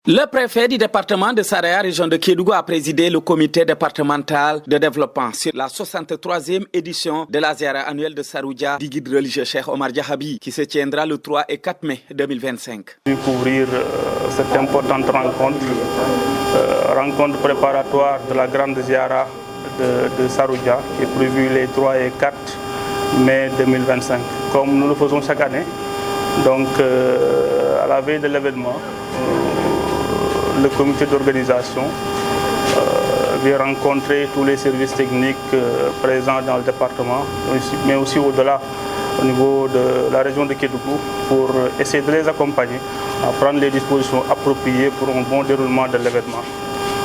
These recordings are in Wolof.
Le préfet du département de Saraya, région de Kédougou, a présidé le comité départemental de développement sur la 63e édition de la ziara annuelle de Saroudia du guide religieux Cheikh Omar Diahabi, qui se tiendra le 3 et 4 mai 2025. Couvrir cette importante rencontre préparatoire de la grande ziara de Saroudia, qui est prévue les 3 et 4 mai 2025, comme nous le faisons chaque année. Donc, à la veille de l'événement, le comité d'organisation vient rencontrer tous les services techniques présents dans le département, mais aussi au-delà, au niveau de la région de Kédougou, pour essayer de les accompagner à prendre les dispositions appropriées pour un bon déroulement de l'événement.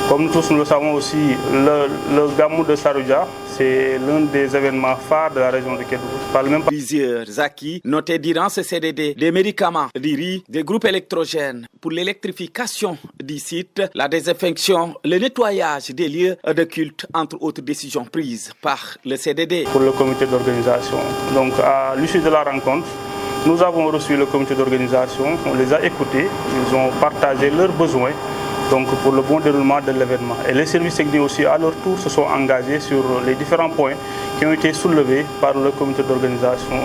Comme nous tous nous le savons aussi, le Gamou de Saroudia, c'est l'un des événements phares de la région de Kédougou. Plusieurs acquis notés durant ce CDD, des médicaments, du riz, des groupes électrogènes pour l'électrification du site, la désinfection, le nettoyage des lieux de culte, entre autres décisions prises par le CDD. Pour le comité d'organisation. Donc à l'issue de la rencontre, nous avons reçu le comité d'organisation, on les a écoutés, ils ont partagé leurs besoins. Donc pour le bon déroulement de l'événement. Et les services techniques aussi, à leur tour, se sont engagés sur les différents points qui ont été soulevés par le comité d'organisation,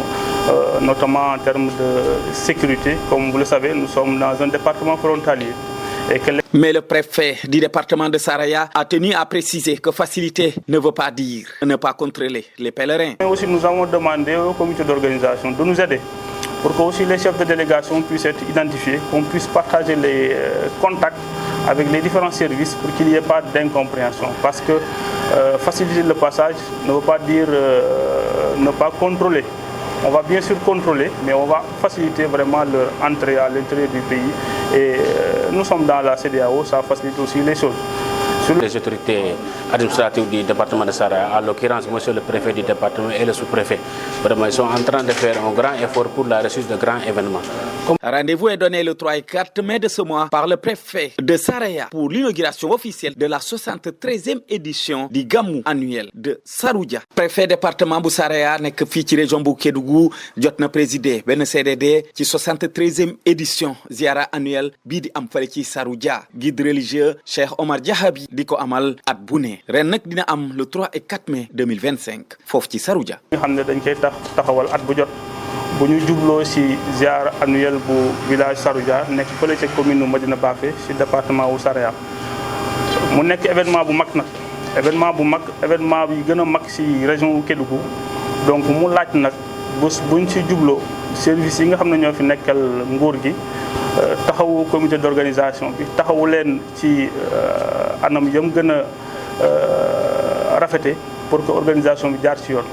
notamment en termes de sécurité. Comme vous le savez, nous sommes dans un département frontalier. Mais le préfet du département de Saraya a tenu à préciser que faciliter ne veut pas dire ne pas contrôler les pèlerins. Mais aussi, nous avons demandé au comité d'organisation de nous aider pour que aussi les chefs de délégation puissent être identifiés, qu'on puisse partager les contacts avec les différents services pour qu'il n'y ait pas d'incompréhension. Parce que faciliter le passage ne veut pas dire ne pas contrôler. On va bien sûr contrôler, mais on va faciliter vraiment leur entrée à l'intérieur du pays. Et nous sommes dans la CEDEAO, ça facilite aussi les choses. Les autorités administratives du département de Saraya, en l'occurrence monsieur le préfet du département et le sous-préfet, vraiment ils sont en train de faire un grand effort pour la réussite de grands événements. Rendez-vous est donné le 3 et 4 mai de ce mois par le préfet de Saraya pour l'inauguration officielle de la 73e édition du Gamou annuel de Saroudia. Préfet département bu Saraya nekk fii ci région bu Kédougou jot na présidé benn CDD ci 73e édition ziara annuelle bii di am fale ci Saroudia. Guide religieux Cheikh Omar Diahabi di ko amal at bu ne ren nag dina am le 3 et 4 mai 2025 foofu ci Saroudia. nga xam ne dañ koy taxawal at bu jot bu ñu jubloo ci ziara annuelle bu village Saroudia nekk fële ca commune Medina Bafé ci département wu Saraya mu nekk événement bu mag nag événement bi gën a mag ci région wu Kédougou donc mu laaj nag bés buñ ci jubloo service yi nga xam ne ñoo fi nekkal nguur gi taxawu comité d'organisation bi taxawu leen ci anam yam gën a rafete pour que organisation bi jaar ci yoon.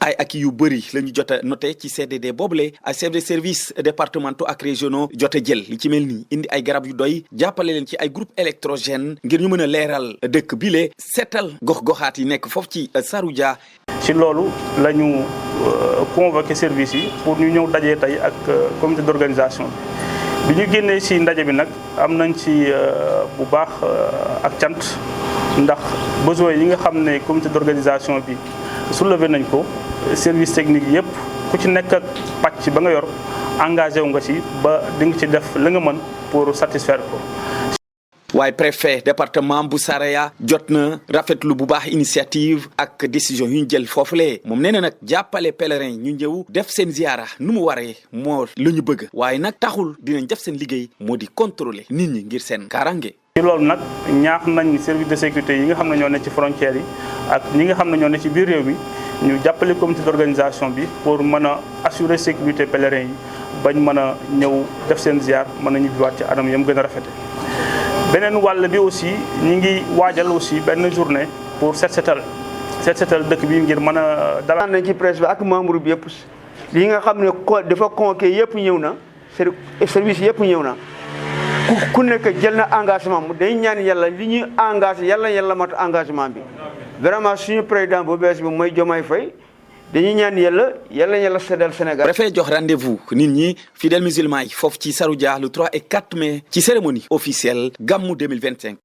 ay ak yu bëri la ñu jot a noté ci CDD boobule ay chefs de services départementaux ak régionaux jot a jël li ci mel nii indi ay garab yu doy jàppale leen ci ay groupe électrogène ngir ñu mën a leeral dëkk bile seetal gox-goxaat yi nekk foofu ci Saroudia. ci loolu la ñu convoqué services yi pour ñu ñëw dajee tey ak comité d'organisation bi ñu génnee ci ndaje bi nag am nañ ci bu baax ak cant ndax besoin yi nga xam ne comité d'organisation bi soulevé nañ ko service technique yëpp ku ci nekk ak pàcc ba nga yor engagé wu nga ci ba di nga ci def la nga mën pour satisfaire ko. waaye préfet département bu Saraya jot na rafetlu bu baax initiative ak décision yu ñu jël foofulee moom nee na nag jàppale pèlerin ñu ñëw def seen ziara nu mu waree moo la ñu bëgg waaye nag taxul dinañ def seen liggéey moo di contrôler nit ñi ngir seen kaaraange. ci loolu nag ñaax nañ service de sécurité yi nga xam ne ñoo ne ci frontières yi ak ñi nga xam ne ñoo ne ci biir réew mi ñu jàppale comité d'organisation bi pour mën a assurer sécurité pèlerin yi bañ mën a ñëw def seen ziar mën a ñibbiwaat ci anam yam gën a rafete beneen wàll bi aussi ñi ngi waajal aussi benn journée pour set setal dëkk bi ngir mën a dalal nañ ci presse bi ak membre bi yëpp li nga xam ne dafa convoqué yëpp ñëw na service yëpp ñëw na ku nekk jël na engagement mu day ñaan yàlla li ñuy engagé yàlla mat engagement bi vraiment suñu président bu bees bi mooy Diomaye Faye dañuy ñaan yàlla seddal Sénégal. préfet jox rendez-vous nit ñi fidèles musulmans yi foofu ci Saroudia le 3 et 4 mai ci cérémonie officielle Gamou 2025.